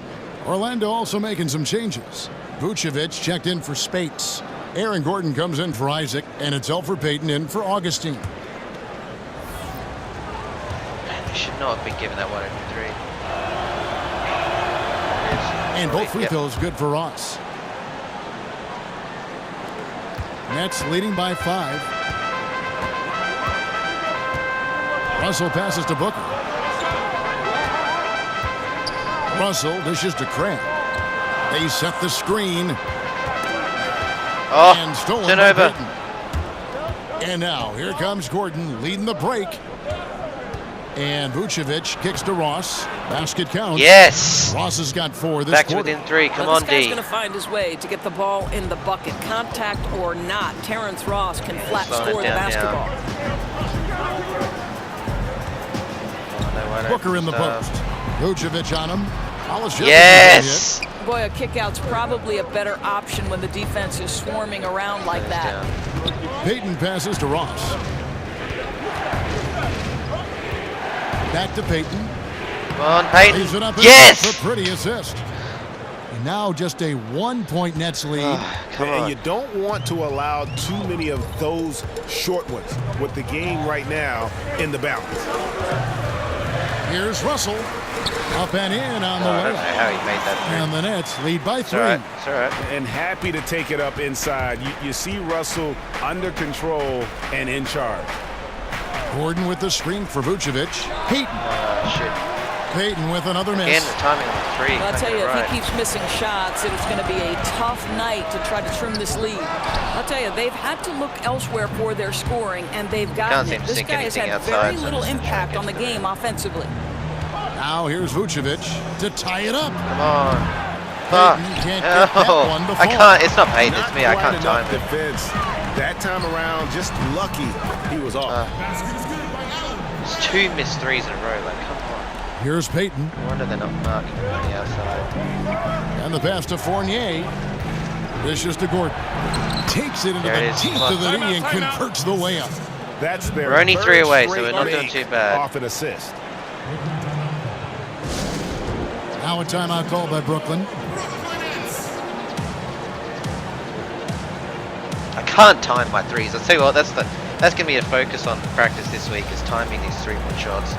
Orlando also making some changes. Vucevic checked in for Spates. Aaron Gordon comes in for Isaac. And it's Elfrid Payton in for Augustine. not have been given that one open three. And both free throws good for Ross. Nets leading by 5. Russell passes to Booker. Russell dishes to Crabb. They set the screen. Oh, and stolen turnover. by Burton. And now here comes Gordon leading the break. And Vucevic kicks to Ross. Basket counts. Yes. Ross has got 4 this Back to quarter. within 3. Come Well, on, this guy's D. going to find his way to get the ball in the bucket. Contact or not, Terrence Ross can flat slowing it score the down basketball. Booker in the post. Vucevic on him. Yes. Boy, a kick-out's probably a better option when the defense is swarming around like that. Payton passes to Ross. Back to Payton. Come on, Payton. Lays it up Yes. for a pretty assist. And now just a 1-point Nets lead. And you don't want to allow too many of those short ones with the game right now in the balance. Here's Russell. Up and in on the I don't know way. how he made that. And the Nets lead by 3. It's all right. And happy to take it up inside. You see Russell under control and in charge. Gordon with the screen for Vucevic. Payton. Shit. Payton with another miss. Again, the timing on the 3. Well, I'll tell you, if he keeps missing shots, it's going to be a tough night to try to trim this lead. I'll tell you, they've had to look elsewhere for their scoring, and they've gotten it. This guy has had very little impact on the game offensively. Now here's Vucevic to tie it up. Come on. Payton can't get that one to I fall. can't. It's not Payton. It's me. I Quite can't time enough it. defense. That time around, just lucky he was off. It's 2 missed 3s in a row. Like, come on. Here's Payton. No wonder they're not marking him on the outside. And the pass to Fournier. Dishes to Gordon. Takes it into There it the is. teeth Come of the knee and converts the layup. That's their We're only 3 away, so third we're not doing straight too bad. off an assist. Now a timeout called by Brooklyn. I can't time my 3s. I'll tell you what, that's going to be a focus on practice this week, is timing these 3-point shots.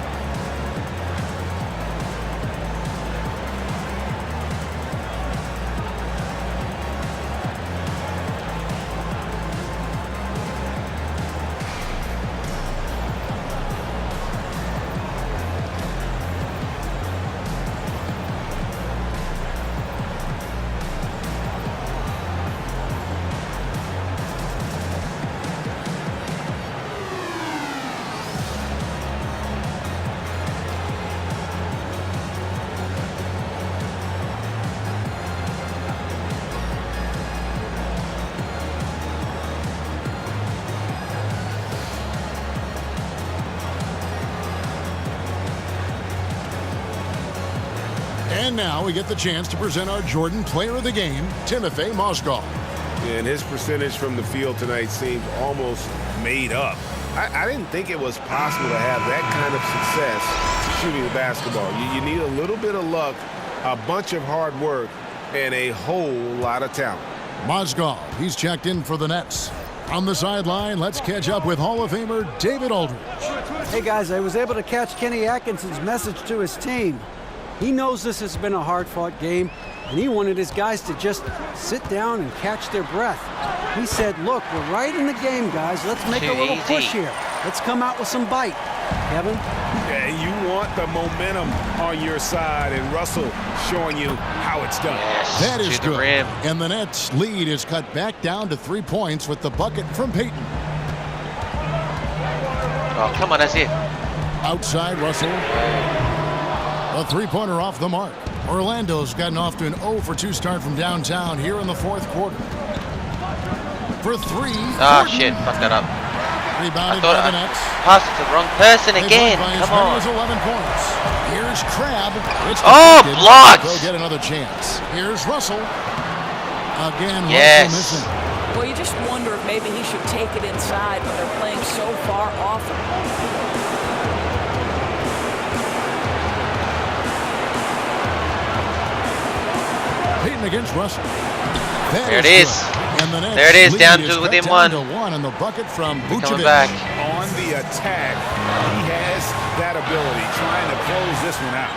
And now we get the chance to present our Jordan Player of the Game, Timothy Mozgov. And his percentage from the field tonight seems almost made up. I didn't think it was possible to have that kind of success shooting the basketball. You need a little bit of luck, a bunch of hard work, and a whole lot of talent. Mozgov, he's checked in for the Nets. On the sideline, let's catch up with Hall of Famer David Aldridge. Hey guys, I was able to catch Kenny Atkinson's message to his team. He knows this has been a hard-fought game, and he wanted his guys to just sit down and catch their breath. He said, look, we're right in the game, guys. Let's make a little push here. Let's come out with some bite. Kevin? Yeah, you want the momentum on your side, and Russell showing you how it's done. Yes, That is to the good. rim. And the Nets' lead is cut back down to 3 points with the bucket from Payton. Oh, come on, that's it. Outside, Russell. A three-pointer off the mark. Orlando's gotten off to an 0-for-2 start from downtown here in the fourth quarter. For 3. Ah, shit, fucked that up. Rebounded by the Nets. Passed it to the wrong person They again. won by as Come many on. as 11 points. Here's Crabb. It's Oh, deflected. blocked! They'll get another chance. Here's Russell. Again, Yes. Russell missing. Well, you just wonder if maybe he should take it inside when they're playing so far off him. Payton against Russell. There it is. And the Nets There it is, lead down to cut within down one. to 1 on the bucket from Coming Vucevic. back. On the attack, he has that ability, trying to close this one out.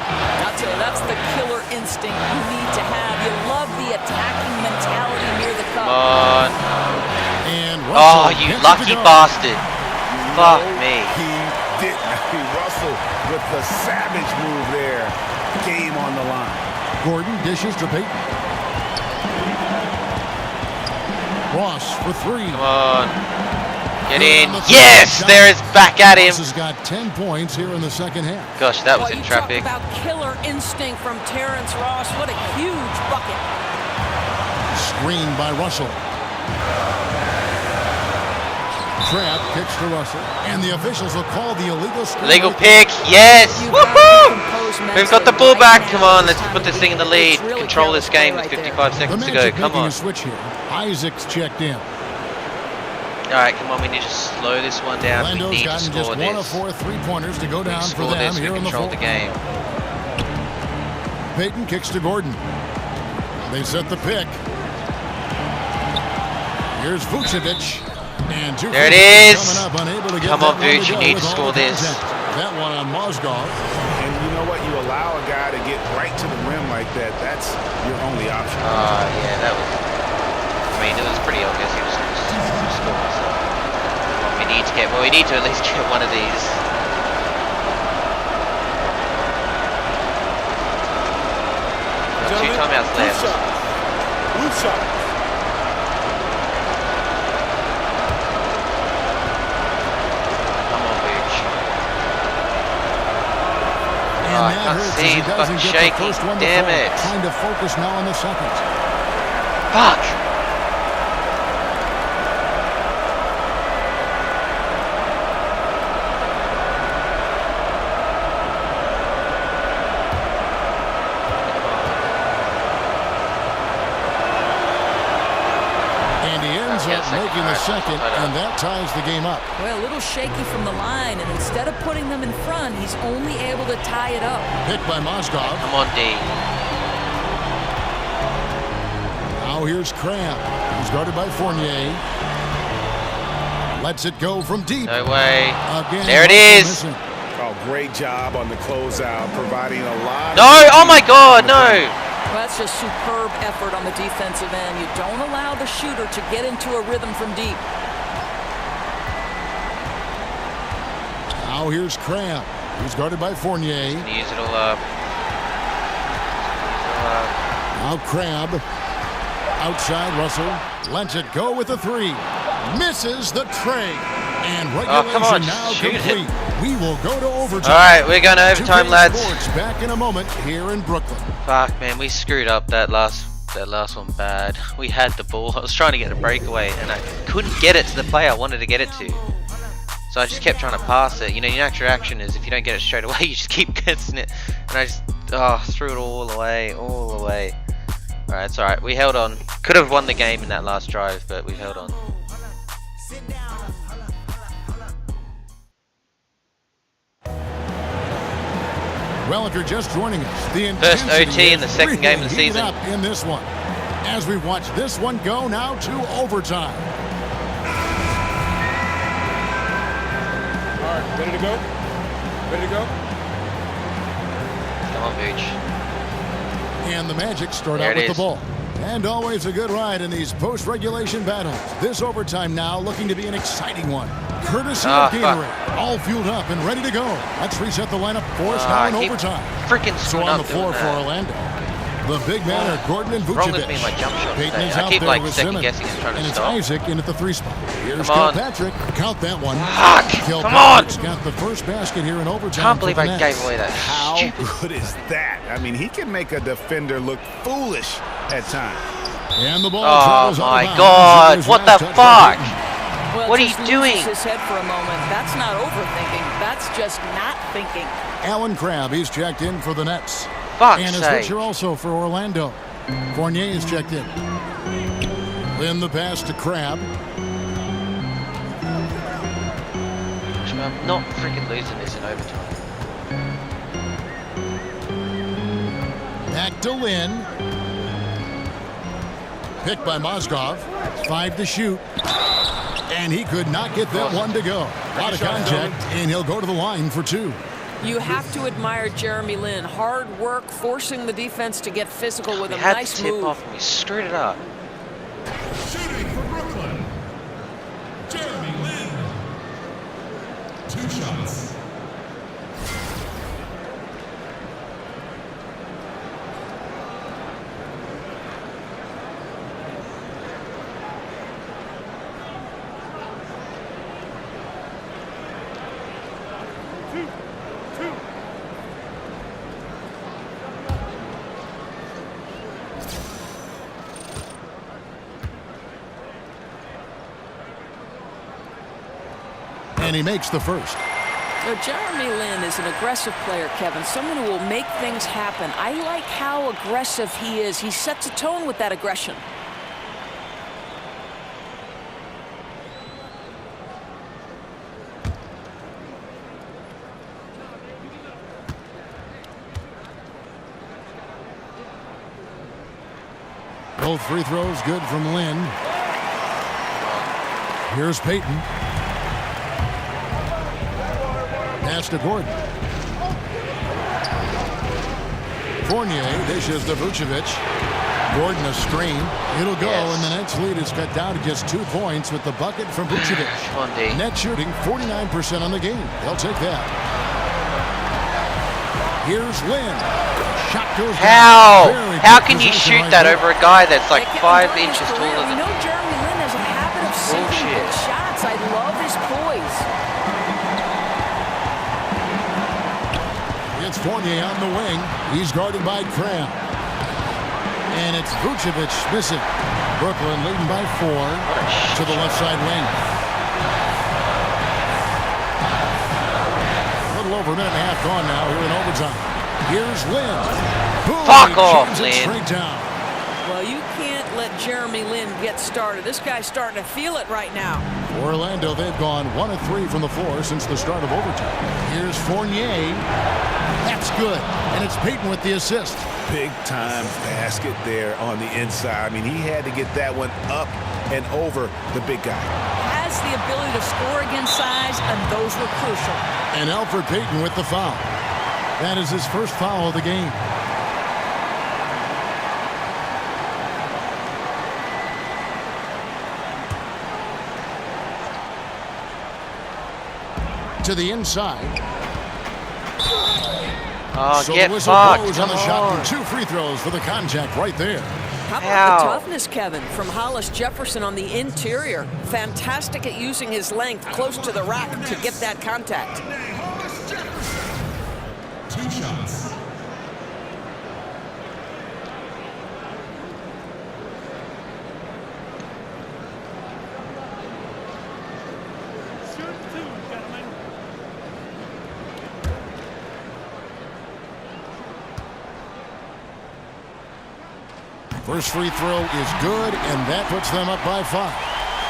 I'll tell you, that's the killer instinct you need to have. You love the attacking mentality near the cup. Come on. And Oh, you lucky bastard. Fuck me. He did. Russell with the savage move there. Game on the line. Gordon dishes to Peyton. Ross for three. Come on. Get in. Yes! There it's back at him. Ross has got 10 points here in the second half. Gosh, that was Well, in you traffic. talk about killer instinct from Terrence Ross. What a huge bucket. Screened by Russell. Crab kicks to Russell. And the officials will call the illegal screen. Illegal pick. Yes! Woohoo! We've got the ball back. Come on, let's put this thing in the lead. Control this game with 55 seconds to go. Come on. A switch here. Isaac's checked in. Alright, come on, we need to slow this one down. Orlando's We need to gotten score just this. 1 of 4 3-pointers to go down for Score them this, here we in the control fourth. the game. Peyton kicks to Gordon. They set the pick. Here's Vucevic. And there it is. Up, to come on, Vuce, you need to score this. That one on Mozgov. And you know what? You allow a guy to get right to the rim like that. That's your only option. Yeah, that was... I mean, it was pretty obvious he was going to score. So. Well, we need to at least get one of these. Two timeouts left. Blue shot. And that hurts as he doesn't get the first one to Damn fall. it. Trying to focus now on the second. Fuck! And he ends up making the second, and that ties the game up. Well, a little shaky from the line, and instead of putting them in front, he's only able to tie it up. Picked by Mozgov. Come on, D. Now here's Cramp. He's guarded by Fournier. Lets it go from deep. No way. Again, there it is. Missing. Oh, great job on the closeout, providing a lot. No! Oh my God! No! Well, that's just superb effort on the defensive end. You don't allow the shooter to get into a rhythm from deep. Now here's Cramp. He's guarded by Fournier. Use it all up. Now Crab. Outside Russell. Lets it go with a three. Misses the tray. And regulation now complete. We will go to overtime. All right, we're going to overtime, lads. Sports back in a moment here in Brooklyn. Fuck, man, we screwed up that last one bad. We had the ball. I was trying to get a breakaway, and I couldn't get it to the player I wanted to get it to. So I just kept trying to pass it. You know, your natural action is if you don't get it straight away, you just keep getting it. And I just threw it all away. All right, it's all right. We held on. Could have won the game in that last drive, but we held on. Well, if you're just joining us, the first OT in the second game of the season. Up in this one, as we watch this one go now to overtime. All right, ready to go? Ready to go? Come on, Vooch. And the Magic start out with the ball. And always a good ride in these post-regulation battles. This overtime now looking to be an exciting one. Courtesy of Gatorade. All fueled up and ready to go. Let's reset the lineup for us now in overtime. Freaking so on the floor for Orlando. The big men are Gordon and Vucevic. Wrong with me, my jump shot. Peyton is I out keep there like with second Simmons. guessing and trying to And it's stop. Isaac in at the 3 spot. Here's Come on. Kilpatrick. Count that one. Fuck! Come Kilpatrick's on! got the first basket here in overtime. Can't believe I gave away that. How good is that? I mean, he can make a defender look foolish at times. And the ball oh my God! What the fuck? Well, what are you doing? His head for a moment. That's not overthinking. That's just not thinking. Alan Crabb, he's checked in for the Nets. Fuck's and a switcher also for Orlando. Fournier is checked in. Then the pass to Crabb. I'm not freaking losing this in overtime. Back to Lynn. Picked by Mozgov. 5 to shoot. And he could not get that one to go. A lot of contact, and he'll go to the line for 2. You have to admire Jeremy Lin. Hard work, forcing the defense to get physical with a nice move. Tip off and we screwed it up. Shooting for Brooklyn, Jeremy Lin. 2 shots. And he makes the first. Now, Jeremy Lin is an aggressive player, Kevin, someone who will make things happen. I like how aggressive he is. He sets a tone with that aggression. Both free throws good from Lin. Here's Payton. Pass to Gordon. Fournier dishes to Vucevic. Gordon a screen. It'll go, and the Nets lead is cut down to just 2 points with the bucket from Vucevic. Net shooting 49% on the game. They'll take that. Here's Lin. Shot goes down. How can you shoot that over a guy that's like 5 inches taller than you? Jeremy Lin has a habit of sinking big shots. I love his poise. It's Fournier on the wing. He's guarded by Cram. And it's Vucevic missing. Brooklyn leading by 4 to the left side wing. A little over a minute and a half gone now here in overtime. Here's Lin. Boom, fuck off, Lin. Straight down. Well, you can't let Jeremy Lin get started. This guy's starting to feel it right now. Orlando, they've gone 1 of 3 from the floor since the start of overtime. Here's Fournier. That's good. And it's Payton with the assist. Big time basket there on the inside. I mean, he had to get that one up and over the big guy. Has the ability to score against size, and those were crucial. And Elfrid Payton with the foul. That is his first foul of the game. To the inside. Oh, so get the whistle fucked. blows on the shot, and 2 free throws for the contact right there. How about the toughness, Kevin, from Hollis Jefferson on the interior? Fantastic at using his length close to the rack to get that contact. 2 shots. First free throw is good, and that puts them up by 5.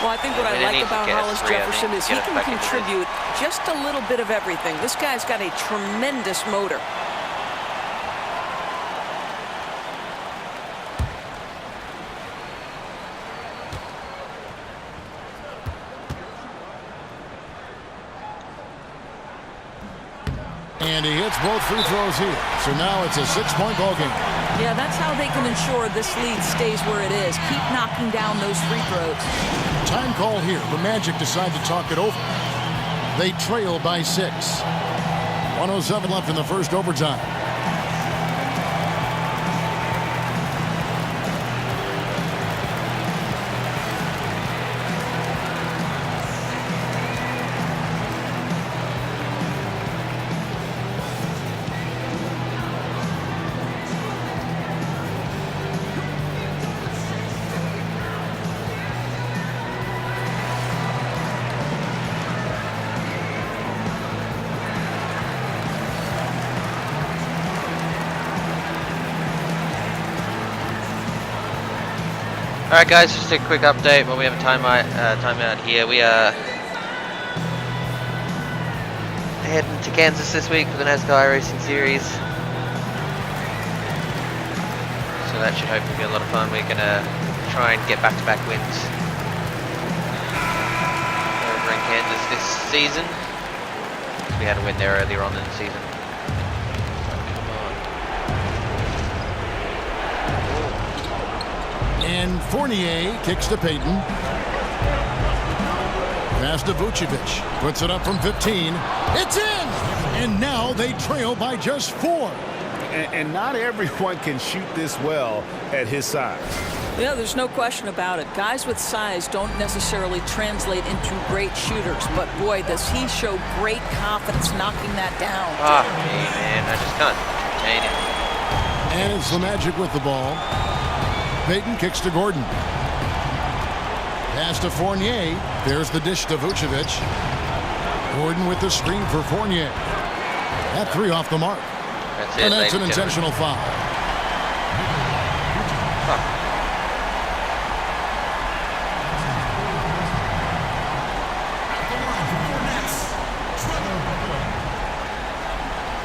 Well, I think what I like about Hollis Jefferson is he can contribute just a little bit of everything. This guy's got a tremendous motor. And he hits both free throws here. So now it's a 6-point ball game. Yeah, that's how they can ensure this lead stays where it is. Keep knocking down those free throws. Time call here. The Magic decide to talk it over. They trail by 6. 107 left in the first overtime. Alright guys, just a quick update while we have a timeout here. We are heading to Kansas this week for the NASCAR Racing Series. So that should hopefully be a lot of fun. We're going to try and get back-to-back wins over in Kansas this season. We had a win there earlier on in the season. And Fournier kicks to Payton. Pass to Vucevic. Puts it up from 15. It's in! And now they trail by just 4. And not everyone can shoot this well at his size. Yeah, there's no question about it. Guys with size don't necessarily translate into great shooters, but boy, does he show great confidence knocking that down. Oh, man, I just can't contain him. And it's the Magic with the ball. Payton kicks to Gordon. Pass to Fournier. There's the dish to Vucevic. Gordon with the screen for Fournier. That 3 off the mark. That's it, And that's an ladies and intentional foul. At the line for your Nets, Trevor Booker.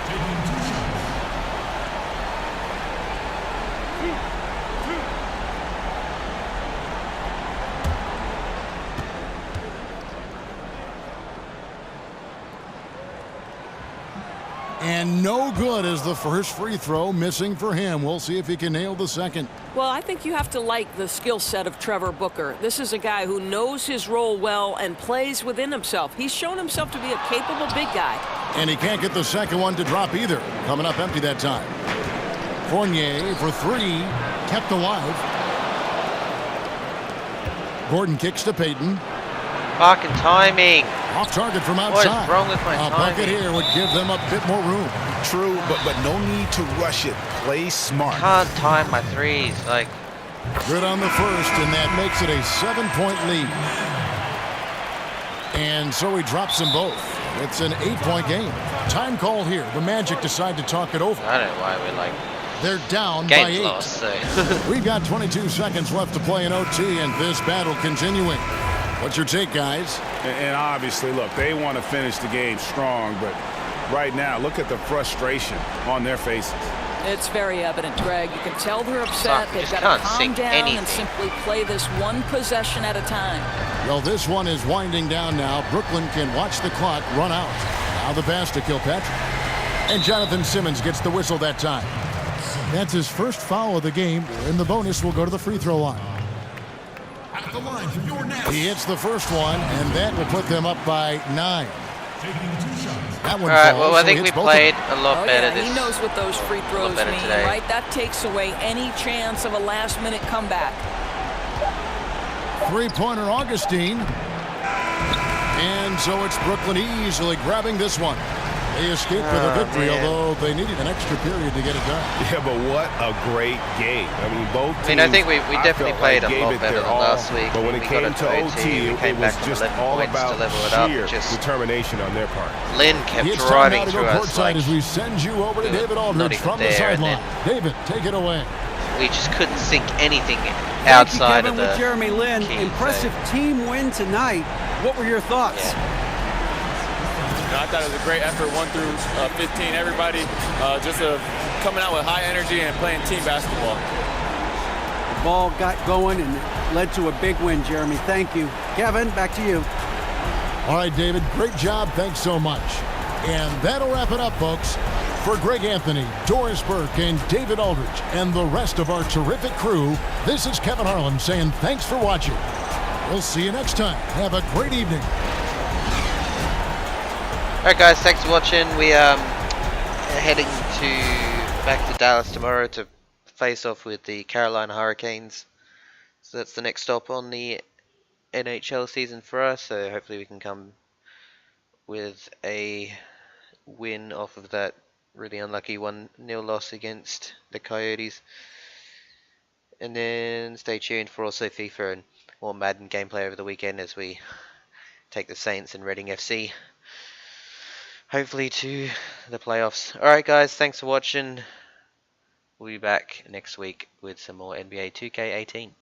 Taking 2 shots. And no good as the first free throw, missing for him. We'll see if he can nail the second. Well, I think you have to like the skill set of Trevor Booker. This is a guy who knows his role well and plays within himself. He's shown himself to be a capable big guy. And he can't get the second one to drop either. Coming up empty that time. Fournier for 3, kept alive. Gordon kicks to Payton. Fucking timing. Off target from outside. What is wrong with my timing? A bucket here would give them a bit more room. True, but no need to rush it. Play smart. Can't time my threes. Like, good on the first, and that makes it a 7-point lead. And so he drops them both. It's an 8-point game. Time call here. The Magic decide to talk it over. I don't know why we're like... They're down by Game's 8. lost, so. We've got 22 seconds left to play in OT, and this battle continuing. What's your take, guys? And obviously, look, they want to finish the game strong, but right now, look at the frustration on their faces. It's very evident, Greg. You can tell they're upset. They've got to calm down and simply play this one possession at a time. Well, this one is winding down now. Brooklyn can watch the clock run out. Now the pass to Kilpatrick. And Jonathan Simmons gets the whistle that time. That's his first foul of the game, and the bonus will go to the free throw line. At the line for your Nets. He hits the first one, and that will put them up by 9. Taking 2 shots. That one all right, falls, well, I so think he we hits both played of them. a lot better this. He knows what those free throws mean, today. right? That takes away any chance of a last-minute comeback. 3-pointer Augustine. And so it's Brooklyn easily grabbing this one. They escaped with a victory, although they needed an extra period to get it done. Yeah, but what a great game. I mean, both teams, I mean, I think we definitely played like a lot better than last week. But when it came to OT, it was just all about sheer determination on their part. Lynn kept It's driving time now to through go us. courtside Like, as we send you over to David Aldridge from the sideline. David, take it away. we just couldn't sink anything outside Thank you, Kevin, of the with Jeremy Lin. key, Impressive team win tonight. What were your thoughts? I thought it was a great effort, 1 through 15. Everybody just coming out with high energy and playing team basketball. The ball got going and it led to a big win, Jeremy. Thank you. Kevin, back to you. All right, David, great job. Thanks so much. And that'll wrap it up, folks. For Greg Anthony, Doris Burke, and David Aldridge, and the rest of our terrific crew, this is Kevin Harlan saying thanks for watching. We'll see you next time. Have a great evening. Alright guys, thanks for watching. We are heading back to Dallas tomorrow to face off with the Carolina Hurricanes. So that's the next stop on the NHL season for us. So hopefully we can come with a win off of that really unlucky 1-0 loss against the Coyotes. And then stay tuned for also FIFA and more Madden gameplay over the weekend as we take the Saints and Reading FC hopefully to the playoffs. Alright guys, thanks for watching. We'll be back next week with some more NBA 2K18.